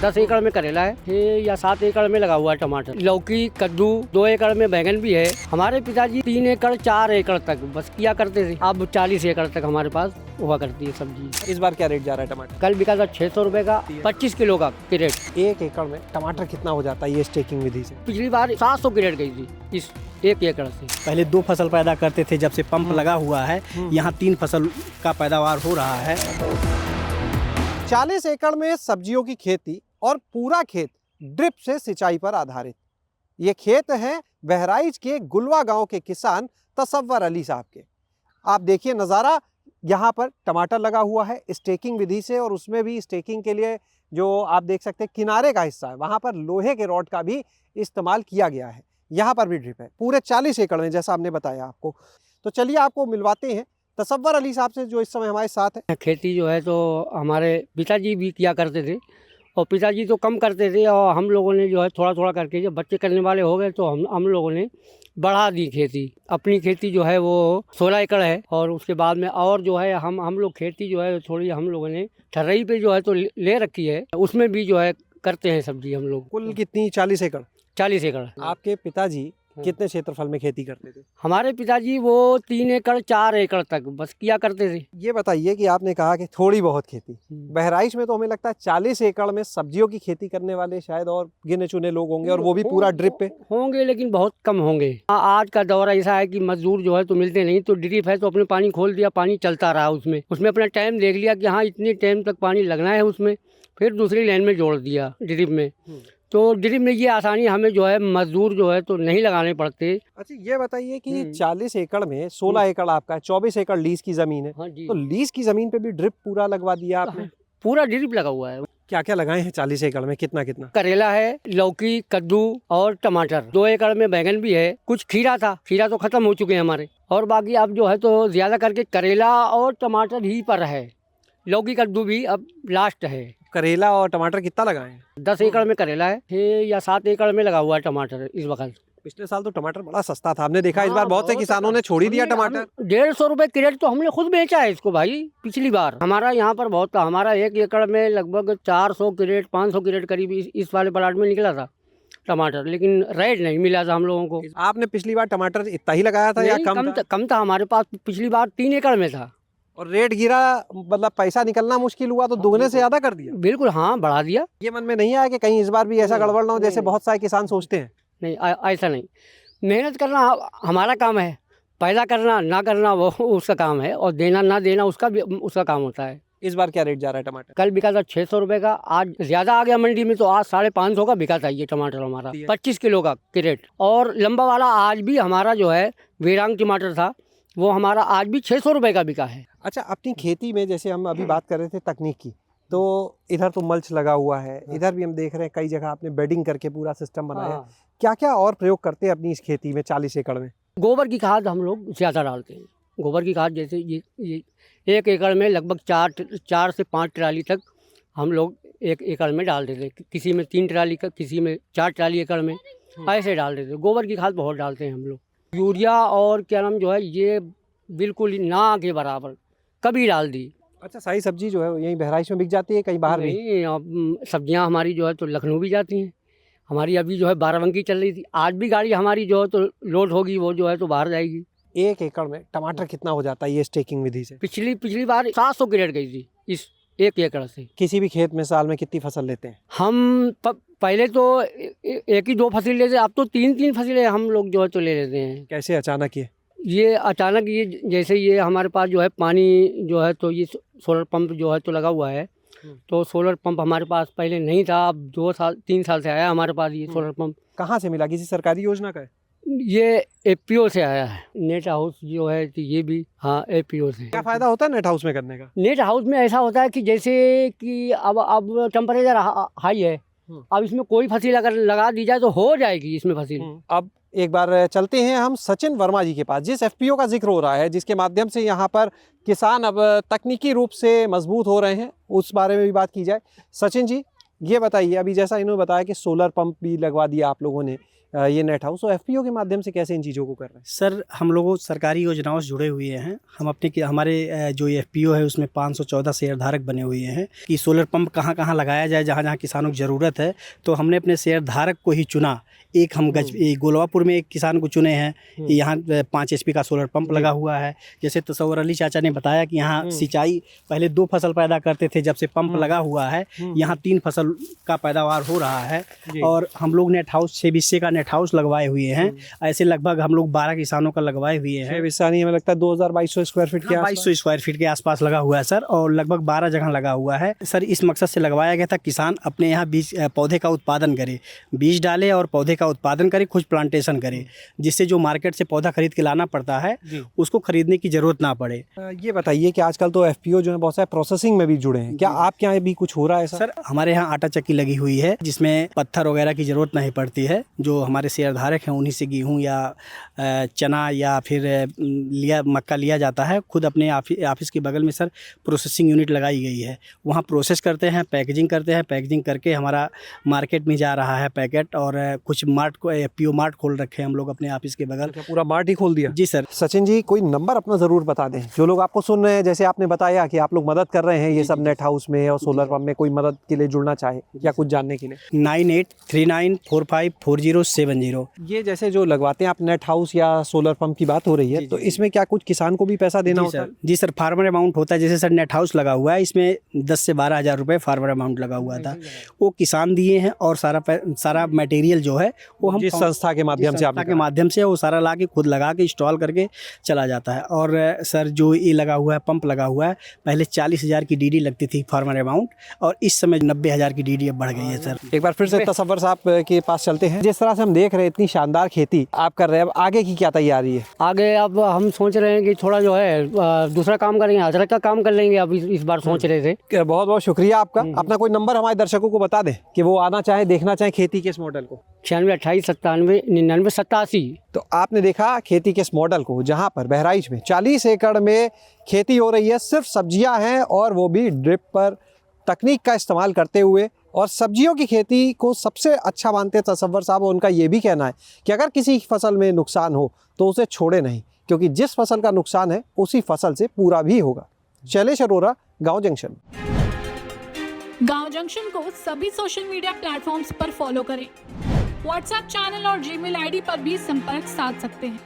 10 एकड़ में करेला है, 6 या 7 एकड़ में लगा हुआ है टमाटर, लौकी, कद्दू, 2 एकड़ में बैंगन भी है। हमारे पिताजी 3 एकड़ 4 एकड़ तक बस किया करते थे। अब 40 एकड़ तक हमारे पास हुआ करती है सब्जी। इस बार क्या रेट जा रहा है टमाटर? कल बिका था 600 रुपए का 25 किलो का क्रेट। 1 एकड़ में टमाटर कितना हो जाता है ये स्टेकिंग विधि से? पिछली बार 700 क्रेट गई थी इस 1 एकड़ से। पहले 2 फसल पैदा करते थे, जब से पंप लगा हुआ है यहाँ 3 फसल का पैदावार हो रहा है। 40 एकड़ में सब्जियों की खेती और पूरा खेत ड्रिप से सिंचाई पर आधारित। ये खेत है बहराइच के गुलवा गांव के किसान तसव्वर अली साहब के। आप देखिए नज़ारा, यहाँ पर टमाटर लगा हुआ है स्टेकिंग विधि से, और उसमें भी स्टेकिंग के लिए जो आप देख सकते हैं किनारे का हिस्सा है वहाँ पर लोहे के रॉड का भी इस्तेमाल किया गया है। यहाँ पर भी ड्रिप है पूरे 40 एकड़ में, जैसा हमने बताया आपको। तो चलिए आपको मिलवाते हैं तसव्वर अली साहब से जो इस समय हमारे साथ है। खेती जो है तो हमारे पिताजी भी किया करते थे, और पिताजी तो कम करते थे, और हम लोगों ने जो है थोड़ा थोड़ा करके, जब बच्चे करने वाले हो गए तो हम लोगों ने बढ़ा दी खेती। अपनी खेती जो है वो 16 एकड़ है, और उसके बाद में और जो है हम लोग खेती जो है थोड़ी हम लोगों ने ठर्रई पे जो है तो ले रखी है, उसमें भी जो है करते हैं सब्जी हम लोग। कुल कितनी? 40 एकड़। 40 एकड़। आपके पिताजी कितने क्षेत्रफल में खेती करते थे? हमारे पिताजी वो 3 एकड़ 4 एकड़ तक बस किया करते थे। ये बताइए कि आपने कहा कि थोड़ी बहुत खेती, बहराइच में तो हमें लगता है 40 एकड़ में सब्जियों की खेती करने वाले शायद और गिने चुने लोग होंगे, और वो भी पूरा ड्रिप पे होंगे, लेकिन बहुत कम होंगे। आज का दौर ऐसा है कि मजदूर जो है तो मिलते नहीं, तो ड्रिप है तो अपने पानी खोल दिया, पानी चलता रहा उसमें अपना टाइम देख लिया कि हाँ इतने टाइम तक पानी लगना है उसमें, फिर दूसरी लाइन में जोड़ दिया ड्रिप में। तो ड्रिप में ये आसानी हमें जो है मजदूर जो है तो नहीं लगाने पड़ते। अच्छा ये बताइए कि 40 एकड़ में 16 एकड़ आपका है, 24 एकड़ लीज की जमीन है। हाँ जी। तो लीज की जमीन पे भी ड्रिप पूरा लगवा दिया आपने? पूरा ड्रिप लगा हुआ है। क्या क्या लगाए हैं 40 एकड़ में? कितना कितना? करेला है, लौकी, कद्दू और टमाटर। 2 एकड़ में बैंगन भी है, कुछ खीरा था, खीरा तो खत्म हो चुके हैं हमारे, और बाकी अब जो है तो ज्यादा करके करेला और टमाटर ही पर है। लौकी कद्दू भी अब लास्ट है। करेला और टमाटर कितना लगाए हैं? 10 एकड़ में करेला है, 6 या 7 एकड़ में लगा हुआ है टमाटर इस वक्त। पिछले साल तो टमाटर बड़ा सस्ता था, हमने देखा इस बार बहुत से किसानों ने छोड़ ही दिया टमाटर। 150 रुपए क्रेट तो हमने खुद बेचा है इसको भाई। पिछली बार हमारा यहाँ पर बहुत था, हमारा 1 एकड़ में लगभग 400 क्रेट 500 क्रेट करीब इस वाले प्लाट में निकला था टमाटर, लेकिन रेट नहीं मिला था हम लोगों को। आपने पिछली बार टमाटर इतना ही लगाया था या कम था हमारे पास? पिछली बार 3 एकड़ में था, और रेट गिरा, मतलब पैसा निकलना मुश्किल हुआ तो दुगने से ज्यादा कर दिया। बिल्कुल हाँ, बढ़ा दिया। ये मन में नहीं आया कि कहीं इस बार भी ऐसा गड़बड़ ना हो जैसे बहुत सारे किसान सोचते हैं? नहीं, ऐसा नहीं। मेहनत करना हमारा काम है, पैदा करना ना करना वो उसका काम है, और देना ना देना उसका काम होता है। इस बार क्या रेट जा रहा है टमाटर? कल बिका था 600 रुपए का, आज ज्यादा आ गया मंडी में, तो आज 550 का बिका था ये टमाटर हमारा, 25 किलो का क्रेट। और लंबा वाला आज भी हमारा जो है वीरांग टमाटर था, वो हमारा आज भी 600 रुपए का बिका है। अच्छा, अपनी खेती में जैसे हम अभी बात कर रहे थे तकनीक की, तो इधर तो मल्च लगा हुआ है, इधर भी हम देख रहे हैं कई जगह आपने बेडिंग करके पूरा सिस्टम बनाया। क्या क्या और प्रयोग करते हैं अपनी इस खेती में 40 एकड़ में? गोबर की खाद हम लोग ज़्यादा डालते हैं। गोबर की खाद जैसे ये 1 एकड़ में लगभग 4 से 5 ट्राली तक हम लोग 1 एकड़ में डाल देते, किसी में 3 ट्राली का, किसी में 4 ट्राली एकड़ में ऐसे डाल देते। गोबर की खाद बहुत डालते हैं हम लोग। यूरिया और क्या नाम जो है ये बिल्कुल ना के बराबर कभी डाल दी। अच्छा, सारी सब्जी जो है यहीं बहराइच में बिक जाती है, कहीं बाहर नहीं? सब्जियां हमारी जो है तो लखनऊ भी जाती हैं। हमारी अभी जो है बाराबंकी चल रही थी, आज भी गाड़ी हमारी जो है तो लोड होगी, वो जो है तो बाहर जाएगी। 1 एकड़ में टमाटर कितना हो जाता है ये स्टेकिंग विधि से? पिछली बार 700 क्रेट गई थी इस 1 एकड़ से। किसी भी खेत में साल में कितनी फसल लेते हैं? हम पहले तो 1 ही 2 फसल लेते, अब तो 3 फसलें हम लोग जो है तो ले लेते हैं। कैसे अचानक ये अचानक, ये जैसे ये हमारे पास जो है पानी जो है तो ये सोलर पंप जो है तो लगा हुआ है, तो सोलर पंप हमारे पास पहले नहीं था, अब 3 साल से आया हमारे पास ये सोलर पंप। कहाँ से मिला? किसी सरकारी योजना का है? ये एपीओ से आया है। नेट हाउस जो है तो ये भी हाँ एपीओ से। क्या फायदा होता है नेट हाउस में करने का? नेट हाउस में ऐसा होता है कि जैसे कि अब टेम्परेचर हाई है, अब इसमें कोई फसल अगर लगा दी जाए तो हो जाएगी इसमें फसल। अब एक बार चलते हैं हम सचिन वर्मा जी के पास, जिस एफपीओ का जिक्र हो रहा है, जिसके माध्यम से यहाँ पर किसान अब तकनीकी रूप से मजबूत हो रहे हैं, उस बारे में भी बात की जाए। सचिन जी, ये बताइए, अभी जैसा इन्होंने बताया कि सोलर पंप भी लगवा दिया आप लोगों ने, ये नेट हाउस और एफपीओ के माध्यम से कैसे इन चीज़ों को कर रहे हैं? सर हम लोगों सरकारी योजनाओं से जुड़े हुए हैं। हम अपने हमारे जो एफपीओ है उसमें 514 शेयरधारक बने हुए हैं कि सोलर पंप कहाँ कहाँ लगाया जाए, जहाँ जहाँ किसानों की ज़रूरत है। तो हमने अपने शेयरधारक को ही चुना। एक हम गोलवापुर में एक किसान को चुने हैं, यहाँ 5 HP का सोलर पंप लगा हुआ है। जैसे तसव्वुर अली चाचा ने बताया कि यहाँ सिंचाई पहले 2 फसल पैदा करते थे, जब से पंप लगा हुआ है यहाँ 3 फसल का पैदावार हो रहा है। और हम लोग नेट हाउस 6 हिस्से का नेट हाउस लगवाए हुए हैं। ऐसे लगभग हम लोग 12 किसानों का लगवाए हुए हैं। हमें लगता है 2200 स्क्वायर फीट के 2200 स्क्वायर फीट के आसपास लगा हुआ है सर, और लगभग 12 जगह लगा हुआ है सर। इस मकसद से लगवाया गया था किसान अपने यहाँ बीज पौधे का उत्पादन करे, बीज डाले और पौधे का उत्पादन करे, खुद प्लांटेशन करे, जिससे जो मार्केट से पौधा खरीद के लाना पड़ता है उसको खरीदने की जरूरत ना पड़े। ये बताइए कि आजकल तो एफपीओ जो है बहुत सारे प्रोसेसिंग में भी जुड़े हैं, क्या आपके यहाँ भी कुछ हो रहा है सर? हमारे यहाँ आटा चक्की लगी हुई है जिसमें पत्थर वगैरह की ज़रूरत नहीं पड़ती है। जो हमारे शेयरधारक हैं उन्हीं से गेहूँ या चना या फिर मक्का लिया जाता है। खुद अपने ऑफिस के बगल में सर प्रोसेसिंग यूनिट लगाई गई है, वहाँ प्रोसेस करते हैं, पैकेजिंग करते हैं। पैकेजिंग करके हमारा मार्केट में जा रहा है पैकेट, और कुछ मार्ट को एफपीओ मार्ट खोल रखे हैं हम लोग अपने ऑफिस के बगल। पूरा मार्ट ही खोल दिया? जी सर। सचिन जी, कोई नंबर अपना ज़रूर बता दें, जो लोग आपको सुन रहे हैं। जैसे आपने बताया कि आप लोग मदद कर रहे हैं ये सब नेट हाउस में और सोलर पंप में, कोई मदद के लिए जुड़ना चाहे या कुछ जानने के लिए 9839454070। ये जैसे जो लगवाते हैं आप नेट हाउस या सोलर पंप की बात हो रही है, तो इसमें क्या कुछ किसान को भी पैसा देना होता है? जी सर, फार्मर अमाउंट होता है। जैसे सर नेट हाउस लगा हुआ है, इसमें 10 से 12 हज़ार रुपये फार्मर अमाउंट लगा हुआ था, वो किसान दिए हैं। और सारा मटेरियल जो है वो हम जिस संस्था के माध्यम से वो सारा ला के खुद लगा के इंस्टॉल करके चला जाता है। और सर जो ये लगा हुआ है पंप लगा हुआ है, पहले 40,000 की डीडी लगती थी फार्मर अमाउंट, और इस समय 90,000 की डीडी अब बढ़ गई है सर। एक बार फिर से तसव्वुर साहब के पास चलते हैं। जिस तरह से हम देख रहे हैं इतनी शानदार खेती आप कर रहे हैं, अब आगे की क्या तैयारी है? आगे अब हम सोच रहे हैं कि थोड़ा जो है दूसरा काम करेंगे, अदरक का काम कर लेंगे। अब इस बार सोच रहे थे। बहुत बहुत शुक्रिया आपका। अपना कोई नंबर हमारे दर्शकों को बता दें कि वो आना चाहे, देखना चाहे खेती के इस मॉडल को। 96 28 97 99 87। तो आपने देखा खेती के इस मॉडल को, जहां पर बहराइच में 40 एकड़ में खेती हो रही है, सिर्फ सब्जियां हैं और वो भी ड्रिप पर तकनीक का इस्तेमाल करते हुए। और सब्जियों की खेती को सबसे अच्छा मानते तसव्वुर साहब, उनका ये भी कहना है कि अगर किसी फसल में नुकसान हो तो उसे छोड़े नहीं, क्योंकि जिस फसल का नुकसान है उसी फसल से पूरा भी होगा। शैलेश अरोरा, गांव जंक्शन। गांव जंक्शन को सभी सोशल मीडिया प्लेटफॉर्म्स पर फॉलो करें। व्हाट्सएप चैनल और जीमेल आईडी पर भी संपर्क साध सकते हैं।